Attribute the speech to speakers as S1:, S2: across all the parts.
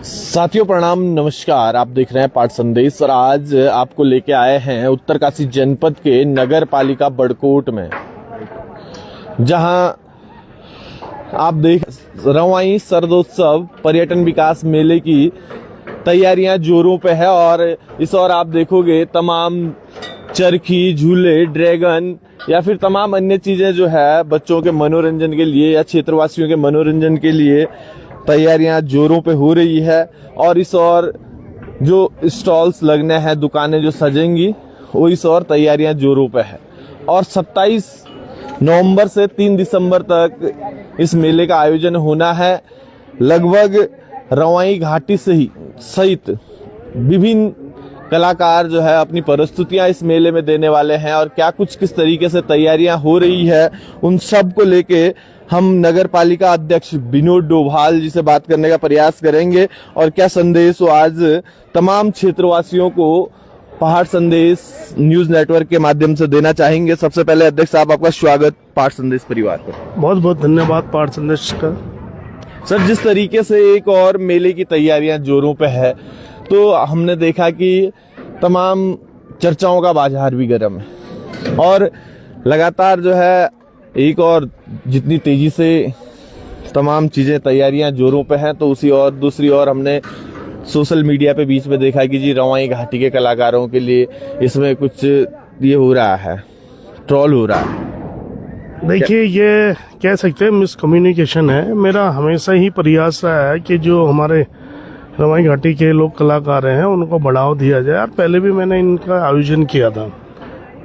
S1: साथियों प्रणाम, नमस्कार। आप देख रहे हैं पाठ संदेश और आज आपको लेके आए हैं उत्तरकाशी जनपद के नगर पालिका बड़कोट में, जहां आप देख रवाई शरदोत्सव पर्यटन विकास मेले की तैयारियां जोरों पे है। और इस और आप देखोगे तमाम चरखी, झूले, ड्रैगन या फिर तमाम अन्य चीजें जो है बच्चों के मनोरंजन के लिए या क्षेत्रवासियों के मनोरंजन के लिए तैयारियां जोरों पे हो रही है। और इस और जो स्टॉल्स लगने हैं, दुकानें जो सजेंगी, वो इस और तैयारियां जोरों पे है। और 27 नवंबर से 3 दिसंबर तक इस मेले का आयोजन होना है। लगभग रवाई घाटी से ही सहित विभिन्न कलाकार जो है अपनी प्रस्तुतियां इस मेले में देने वाले हैं। और क्या कुछ किस तरीके से तैयारियां हो रही है, उन सब को लेके हम नगर पालिका अध्यक्ष विनोद डोभाल जी से बात करने का प्रयास करेंगे। और क्या संदेश वो आज तमाम क्षेत्रवासियों को पहाड़ संदेश न्यूज नेटवर्क के माध्यम से देना चाहेंगे। सबसे पहले अध्यक्ष साहब, आपका स्वागत पहाड़ संदेश परिवार पर।
S2: बहुत बहुत धन्यवाद पहाड़ संदेश का।
S1: सर, जिस तरीके से एक और मेले की तैयारियां जोरों पे है, तो हमने देखा कि तमाम चर्चाओं का बाजार भी गर्म है और लगातार जो है एक और जितनी तेजी से तमाम चीजें तैयारियां जोरों पे हैं, तो उसी और दूसरी ओर हमने सोशल मीडिया पे बीच में देखा कि जी रवाई घाटी के कलाकारों के लिए इसमें कुछ ये हो रहा है, ट्रोल हो रहा है।
S2: देखिए, ये कह सकते हैं मिसकम्युनिकेशन है। मेरा हमेशा ही प्रयास रहा है कि जो हमारे रवाई घाटी के लोग कलाकार हैं उनको बढ़ावा दिया जाए। और पहले भी मैंने इनका आयोजन किया था,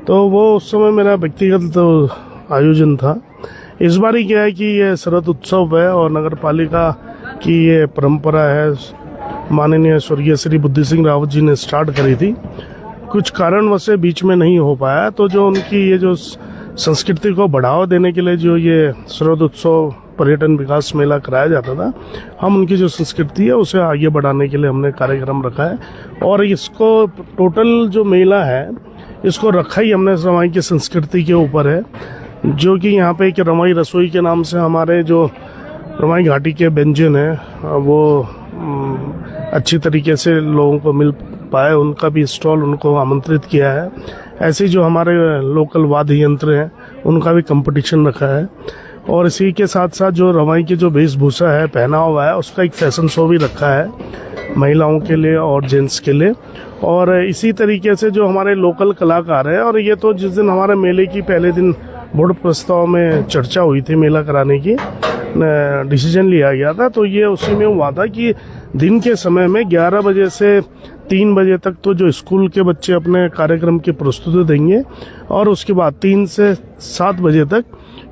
S2: तो वो उस समय मेरा व्यक्तिगत तो आयोजन था। इस बार ही क्या है कि ये शरद उत्सव है और नगर पालिका की ये परंपरा है, माननीय स्वर्गीय श्री बुद्धि सिंह रावत जी ने स्टार्ट करी थी। कुछ कारणवश से बीच में नहीं हो पाया, तो जो उनकी ये जो संस्कृति को बढ़ावा देने के लिए जो ये शरद उत्सव पर्यटन विकास मेला कराया जाता था, हम उनकी जो संस्कृति है उसे आगे बढ़ाने के लिए हमने कार्यक्रम रखा है। और इसको टोटल जो मेला है इसको रखा ही हमने रवाई की संस्कृति के ऊपर है, जो कि यहाँ पे एक रवाई रसोई के नाम से हमारे जो रवाई घाटी के व्यंजन है वो अच्छी तरीके से लोगों को मिल पाए, उनका भी स्टॉल उनको आमंत्रित किया है। ऐसे जो हमारे लोकल वाद्य यंत्र हैं उनका भी कंपटीशन रखा है। और इसी के साथ साथ जो रवाई की जो वेशभूषा है, पहना हुआ है, उसका एक फैशन शो भी रखा है महिलाओं के लिए और जेंट्स के लिए। और इसी तरीके से जो हमारे लोकल कलाकार हैं, और ये तो जिस दिन हमारे मेले की पहले दिन बोर्ड प्रस्ताव में चर्चा हुई थी मेला कराने की, डिसीजन लिया गया था, तो ये उसी में हुआ था कि दिन के समय में 11 बजे से 3 बजे तक तो जो स्कूल के बच्चे अपने कार्यक्रम की प्रस्तुति देंगे, और उसके बाद 3 से 7 बजे तक,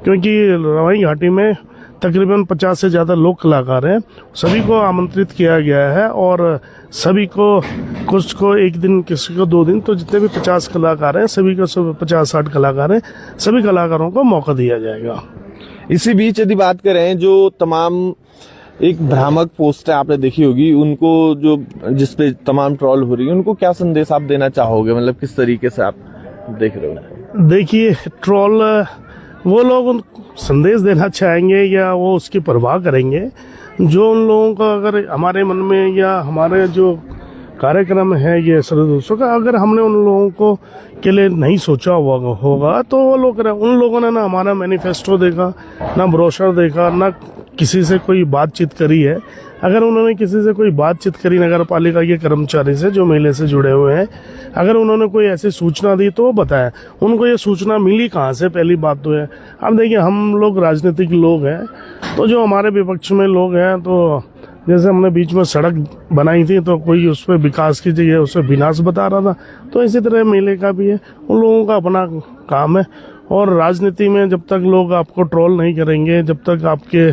S2: क्योंकि रवाई घाटी में तकरीबन 50 से ज़्यादा लोक कलाकार हैं, सभी को आमंत्रित किया गया है। और सभी को, कुछ को एक दिन, किसी को 2 दिन, तो जितने भी 50 कलाकार हैं सभी को, सब 50-60 कलाकार हैं, सभी कलाकारों को मौका दिया जाएगा।
S1: इसी बीच यदि बात करें, जो तमाम एक भ्रामक पोस्टें आपने देखी होगी, उनको जो जिसपे तमाम ट्रोल हो रही है, उनको क्या संदेश आप देना चाहोगे? मतलब किस तरीके से आप देख रहे हो?
S2: देखिए, ट्रोल वो लोग उनको संदेश देना चाहेंगे या वो उसकी परवाह करेंगे, जो उन लोगों का अगर हमारे मन में या हमारे जो कार्यक्रम है ये शरद उत्सव का, अगर हमने उन लोगों को के लिए नहीं सोचा होगा, तो वो लोग, उन लोगों ने ना हमारा मैनिफेस्टो देखा, ना ब्रोशर देखा, ना किसी से कोई बातचीत करी है। अगर उन्होंने किसी से कोई बातचीत करी नगर पालिका के कर्मचारी से जो मेले से जुड़े हुए हैं, अगर उन्होंने कोई ऐसी सूचना दी तो वो बताएं उनको ये सूचना मिली कहाँ से, पहली बात तो है। अब देखिए, हम लोग राजनीतिक लोग हैं, तो जो हमारे विपक्ष में लोग हैं, तो जैसे हमने बीच में सड़क बनाई थी तो कोई उस पर विकास की जगह उसे विनाश बता रहा था, तो इसी तरह मेले का भी है, उन लोगों का अपना काम है। और राजनीति में जब तक लोग आपको ट्रोल नहीं करेंगे, जब तक आपके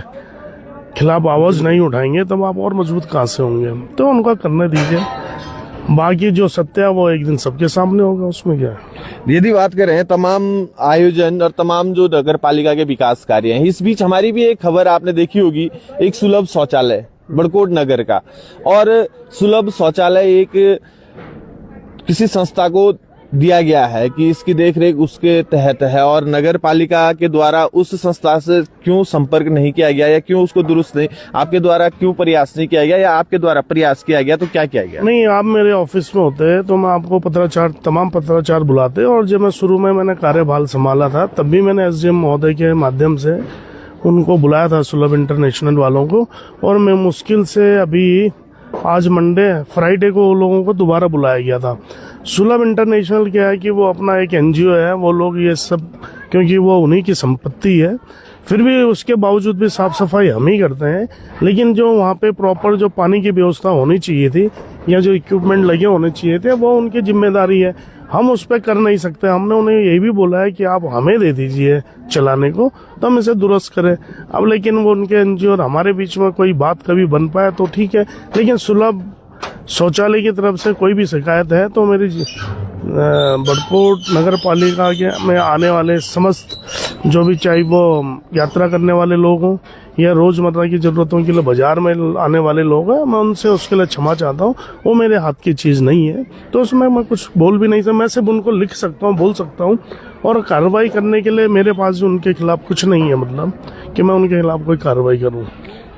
S2: खिलाफ आवाज नहीं उठाएंगे, तब आप और मजबूत कहाँ से होंगे, तो उनका करने दीजिए। बाकी जो सत्य है वो एक दिन सबके सामने होगा, उसमें क्या है।
S1: यदि बात करें तमाम आयोजन और तमाम जो नगर पालिका के विकास कार्य हैं, इस बीच हमारी भी एक खबर आपने देखी होगी, एक सुलभ शौचालय बड़कोट नगर का। और सुलभ शौचालय एक किसी संस्था को दिया गया है कि इसकी देखरेख उसके तहत है और नगर पालिका के द्वारा उस संस्था से क्यों संपर्क नहीं किया गया या क्यों उसको दुरुस्त नहीं, आपके द्वारा क्यों प्रयास नहीं किया गया या आपके द्वारा प्रयास किया गया तो क्या किया गया?
S2: नहीं, आप मेरे ऑफिस में होते हैं तो मैं आपको तमाम पत्राचार बुलाते, और जब मैं शुरू में मैंने कार्यभार संभाला था तब भी मैंने एसडीएम महोदय के माध्यम से उनको बुलाया था, सुलभ इंटरनेशनल वालों को, और मैं मुश्किल से अभी आज मंडे फ्राइडे को उन लोगों को दोबारा बुलाया गया था। सुलभ इंटरनेशनल क्या है कि वो अपना एक एनजीओ है, वो लोग ये सब क्योंकि वो उन्हीं की संपत्ति है, फिर भी उसके बावजूद भी साफ सफाई हम ही करते हैं। लेकिन जो वहाँ पे प्रॉपर जो पानी की व्यवस्था होनी चाहिए थी या जो इक्विपमेंट लगे होने चाहिए थे वो उनकी जिम्मेदारी है, हम उस पर कर नहीं सकते। हमने उन्हें यही भी बोला है कि आप हमें दे दीजिए चलाने को तो हम इसे दुरुस्त करें। अब लेकिन वो उनके एनजीओ और हमारे बीच में कोई बात कभी बन पाए तो ठीक है, लेकिन सुलभ शौचालय की तरफ से कोई भी शिकायत है तो मेरी बड़कोट नगर पालिका के में आने वाले समस्त जो भी, चाहे वो यात्रा करने वाले लोग हों या रोजमर्रा की जरूरतों के लिए बाजार में आने वाले लोग हैं, मैं उनसे उसके लिए क्षमा चाहता हूँ। वो मेरे हाथ की चीज़ नहीं है तो उसमें मैं कुछ बोल भी नहीं सकता। मैं सिर्फ उनको लिख सकता हूँ, बोल सकता हूँ, और कार्रवाई करने के लिए मेरे पास उनके खिलाफ कुछ नहीं है, मतलब कि मैं उनके खिलाफ कोई कार्रवाई करूँ।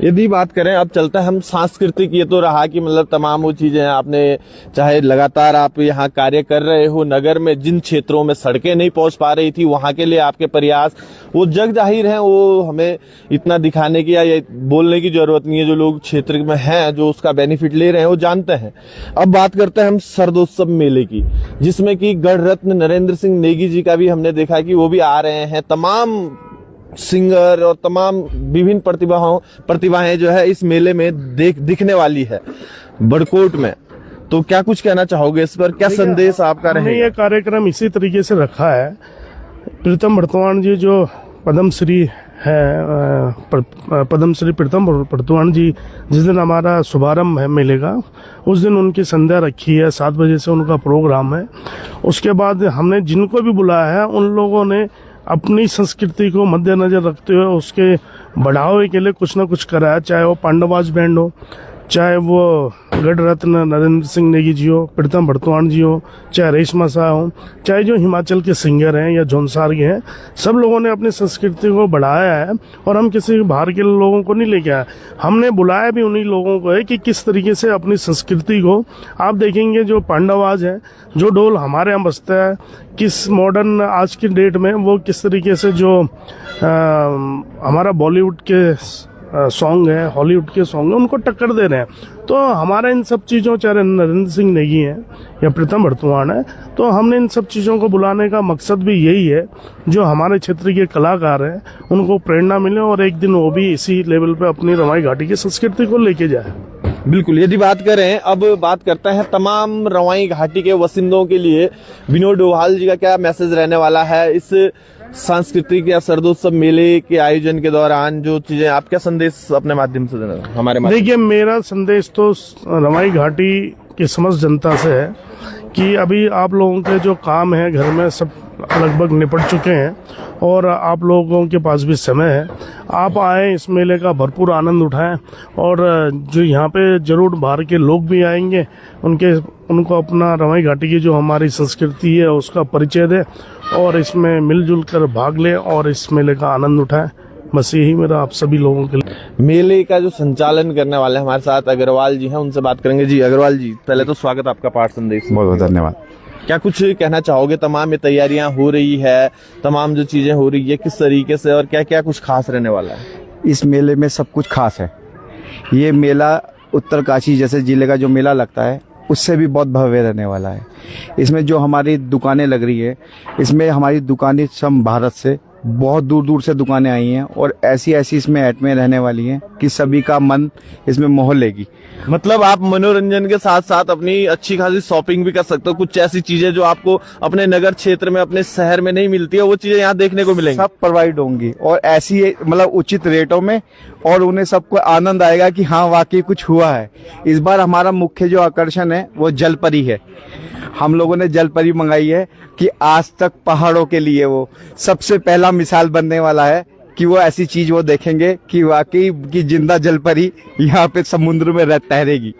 S1: यदि बात करें अब चलता है हम सांस्कृतिक, ये तो रहा कि मतलब तमाम वो चीजें आपने, चाहे लगातार आप यहाँ कार्य कर रहे हो नगर में, जिन क्षेत्रों में सड़कें नहीं पहुंच पा रही थी वहां के लिए आपके प्रयास वो जग जाहिर है, वो हमें इतना दिखाने की या ये बोलने की जरूरत नहीं है। जो लोग क्षेत्र में हैं जो उसका बेनिफिट ले रहे हैं वो जानते हैं। अब बात करते हैं हम शरदोत्सव मेले की, जिसमें कि गढ़ रत्न नरेंद्र सिंह नेगी जी का भी हमने देखा कि वो भी आ रहे हैं। तमाम सिंगर और तमाम विभिन्न प्रतिभाएं जो है इस मेले में दिखने वाली है बड़कोट में। तो क्या कुछ कहना चाहोगे इस पर, क्या संदेश आपका रहेगा?
S2: ये कार्यक्रम इसी तरीके से रखा है। प्रीतम बर्तवान जी जो पद्मश्री है, पद्मश्री प्रीतम बर्तवान जी, जिस दिन हमारा शुभारंभ है मेले का, उस दिन उनकी संध्या रखी है, 7 बजे से उनका प्रोग्राम है। उसके बाद हमने जिनको भी बुलाया है उन लोगों ने अपनी संस्कृति को मद्देनजर रखते हुए उसके बढ़ावे के लिए कुछ ना कुछ करा है, चाहे वो पांडवाज बैंड हो, चाहे वो गढ़ रत्न नरेंद्र सिंह नेगी जी हो, प्रीतम बर्तवान जी हो, चाहे रेशमा शाह हो, चाहे जो हिमाचल के सिंगर हैं या जौनसार के हैं, सब लोगों ने अपनी संस्कृति को बढ़ाया है। और हम किसी बाहर के लोगों को नहीं लेके आए, हमने बुलाया भी उन्हीं लोगों को है कि किस तरीके से अपनी संस्कृति को, आप देखेंगे जो पांडवाज है, जो ढोल हमारे यहाँ बजता है, किस मॉडर्न आज की डेट में वो किस तरीके से जो हमारा बॉलीवुड के सॉन्ग है, हॉलीवुड के सॉन्ग है, उनको टक्कर दे रहे हैं। तो हमारा इन सब चीज़ों, चाहे नरेंद्र सिंह नेगी हैं या प्रीतम बर्तवान है, तो हमने इन सब चीज़ों को बुलाने का मकसद भी यही है, जो हमारे क्षेत्र के कलाकार हैं उनको प्रेरणा मिले और एक दिन वो भी इसी लेवल पे अपनी रवाई घाटी की संस्कृति को लेके जाए।
S1: बिल्कुल। यदि बात करें, अब बात करते हैं तमाम रवाई घाटी के वसिंदों के लिए विनोद डोभाल जी का क्या मैसेज रहने वाला है इस सांस्कृतिक या शरदोत्सव मेले के आयोजन के दौरान, जो चीजें आप क्या संदेश अपने माध्यम से देना हमारे माध्यम?
S2: देखिए, मेरा संदेश तो रवाई घाटी की समस्त जनता से है कि अभी आप लोगों के जो काम है घर में सब लगभग निपट चुके हैं और आप लोगों के पास भी समय है, आप आए, इस मेले का भरपूर आनंद उठाएं। और जो यहाँ पे जरूर बाहर के लोग भी आएंगे, उनको अपना रवाई घाटी की जो हमारी संस्कृति है उसका परिचय दें और इसमें मिलजुल कर भाग लें और इस मेले का आनंद उठाएं। बस यही मेरा आप सभी लोगों के लिए।
S1: मेले का जो संचालन करने वाले हमारे साथ अग्रवाल जी हैं, उनसे बात करेंगे। जी अग्रवाल जी, पहले तो स्वागत आपका पाठ संदेश।
S3: बहुत बहुत धन्यवाद।
S1: क्या कुछ कहना चाहोगे? तमाम ये तैयारियां हो रही है, तमाम जो चीजें हो रही है, किस तरीके से और क्या क्या कुछ खास रहने वाला है?
S3: इस मेले में सब कुछ खास है। ये मेला उत्तरकाशी जैसे जिले का जो मेला लगता है उससे भी बहुत भव्य रहने वाला है। इसमें जो हमारी दुकानें लग रही है, इसमें हमारी दुकानें सब भारत से बहुत दूर दूर से दुकानें आई हैं और ऐसी ऐसी इसमें आइटमें रहने वाली हैं कि सभी का मन इसमें मोह लेगी।
S1: मतलब आप मनोरंजन के साथ साथ अपनी अच्छी खासी शॉपिंग भी कर सकते हो। कुछ ऐसी चीजें जो आपको अपने नगर क्षेत्र में, अपने शहर में नहीं मिलती है, वो चीजें यहाँ देखने को मिलेंगी।
S3: सब प्रोवाइड होंगी और ऐसी मतलब उचित रेटों में, और उन्हें सबको आनंद आएगा कि हाँ वाकई कुछ हुआ है। इस बार हमारा मुख्य जो आकर्षण है वो जलपरी है। हम लोगों ने जलपरी मंगाई है कि आज तक पहाड़ों के लिए वो सबसे पहला मिसाल बनने वाला है कि वो ऐसी चीज वो देखेंगे कि वाकई की जिंदा जलपरी यहाँ पे समुद्र में तैरेगी।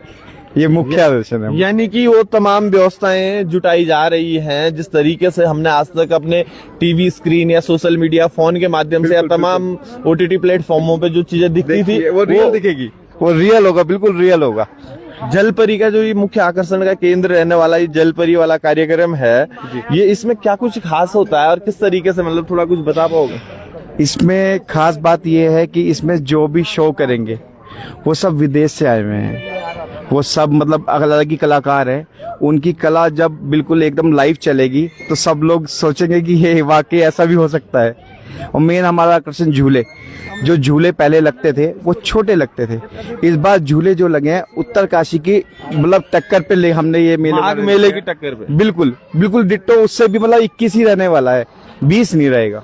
S3: ये मुख्य आकर्षण है।
S1: यानी कि वो तमाम व्यवस्थाएं जुटाई जा रही हैं जिस तरीके से हमने आज तक अपने टीवी स्क्रीन या सोशल मीडिया फोन के माध्यम से या तमाम ओटीटी प्लेटफॉर्मों पे जो चीजें दिखती थी
S3: वो रियल दिखेगी, वो रियल होगा, बिल्कुल रियल होगा।
S1: जलपरी का जो ये मुख्य आकर्षण का केंद्र रहने वाला ये जलपरी वाला कार्यक्रम है, ये इसमें क्या कुछ खास होता है और किस तरीके से, मतलब थोड़ा कुछ बता पाओगे?
S3: इसमें खास बात यह है कि इसमें जो भी शो करेंगे वो सब विदेश से आए हुए हैं। वो सब मतलब अलग ही कलाकार हैं। उनकी कला जब बिल्कुल एकदम लाइव चलेगी तो सब लोग सोचेंगे कि ये वाकई ऐसा भी हो सकता है। और मेन हमारा आकर्षण झूले, जो झूले पहले लगते थे वो छोटे लगते थे। इस बार झूले जो लगे हैं उत्तरकाशी की मतलब टक्कर पे ले हमने ये
S1: माघ मेले की टक्कर पे
S3: बिल्कुल बिल्कुल डिट्टो, उससे भी मतलब 21 ही रहने वाला है, 20 नहीं रहेगा,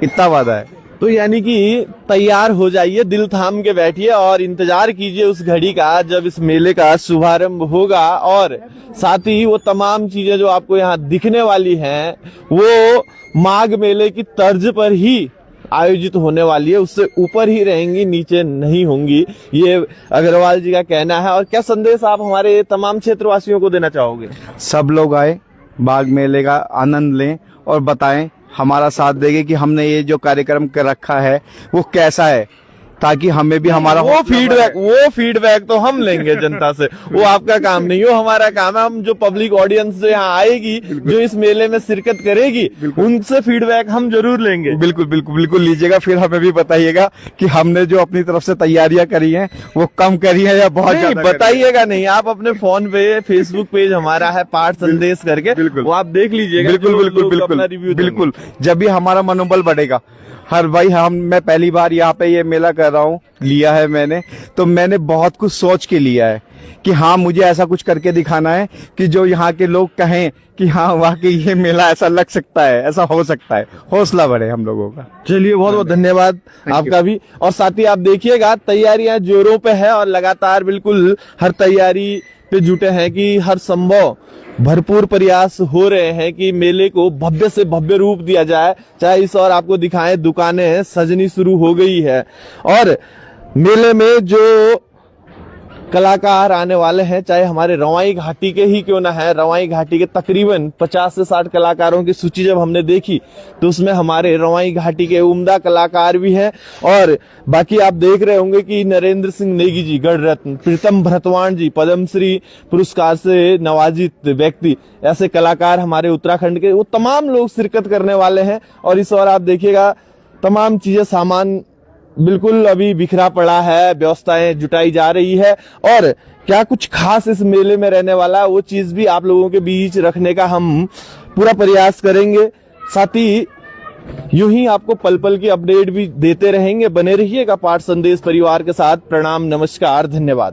S3: इतना वादा है।
S1: तो यानी कि तैयार हो जाइए, दिल थाम के बैठिए और इंतजार कीजिए उस घड़ी का जब इस मेले का शुभारंभ होगा। और साथ ही वो तमाम चीजें जो आपको यहाँ दिखने वाली हैं वो माघ मेले की तर्ज पर ही आयोजित होने वाली है, उससे ऊपर ही रहेंगी, नीचे नहीं होंगी, ये अग्रवाल जी का कहना है। और क्या संदेश आप हमारे तमाम क्षेत्रवासियों को देना चाहोगे?
S3: सब लोग आए, माघ मेले का आनंद लें और बताएं, हमारा साथ देंगे कि हमने ये जो कार्यक्रम कर रखा है वो कैसा है, ताकि हमें भी हमारा
S1: वो फीडबैक तो हम लेंगे जनता से, वो आपका काम नहीं, वो हमारा काम है। हम जो पब्लिक ऑडियंस जो यहाँ आएगी, जो इस मेले में शिरकत करेगी, उनसे फीडबैक हम जरूर लेंगे।
S3: बिल्कुल बिल्कुल बिल्कुल लीजिएगा, फिर हमें भी बताइएगा कि हमने जो अपनी तरफ से तैयारियां करी हैं वो कम करी हैं या बहुत
S1: नहीं,
S3: ज्यादा
S1: बताइएगा नहीं, आप अपने फोन पे फेसबुक पेज हमारा है पाठ संदेश करके,
S3: बिल्कुल।
S1: वो आप देख लीजिएगा।
S3: बिल्कुल बिल्कुल बिल्कुल बिल्कुल, जब भी हमारा मनोबल बढ़ेगा। हर भाई मैं पहली बार यहाँ पे ये मेला कर रहा हूँ, लिया है मैंने, तो मैंने बहुत कुछ सोच के लिया है कि हाँ मुझे ऐसा कुछ करके दिखाना है कि जो यहाँ के लोग कहें कि हाँ वाकई ये मेला ऐसा लग सकता है, ऐसा हो सकता है, हौसला बढ़े हम लोगों का।
S1: चलिए, बहुत बहुत धन्यवाद आपका भी। और साथ ही आप देखिएगा तैयारियां जोरों पे है और लगातार बिल्कुल हर तैयारी पे जुटे हैं कि हर संभव भरपूर प्रयास हो रहे हैं कि मेले को भव्य से भव्य रूप दिया जाए। चाहे इस और आपको दिखाएं, दुकानें सजनी शुरू हो गई है और मेले में जो कलाकार आने वाले हैं, चाहे हमारे रवाई घाटी के ही क्यों ना है, रवाई घाटी के तकरीबन 50 से 60 कलाकारों की सूची जब हमने देखी तो उसमें हमारे रवाई घाटी के उम्दा कलाकार भी हैं। और बाकी आप देख रहे होंगे कि नरेंद्र सिंह नेगी जी, गढ़ रत्न, प्रीतम भरतवाण जी, पद्मश्री पुरस्कार से नवाजित व्यक्ति, ऐसे कलाकार हमारे उत्तराखंड के, वो तमाम लोग शिरकत करने वाले हैं। और इस और आप देखिएगा तमाम चीजें, सामान बिल्कुल अभी बिखरा पड़ा है, व्यवस्थाएं जुटाई जा रही है। और क्या कुछ खास इस मेले में रहने वाला है वो चीज भी आप लोगों के बीच रखने का हम पूरा प्रयास करेंगे। साथ ही यूं ही आपको पल पल की अपडेट भी देते रहेंगे। बने रहिएगा पाठ संदेश परिवार के साथ। प्रणाम, नमस्कार, धन्यवाद।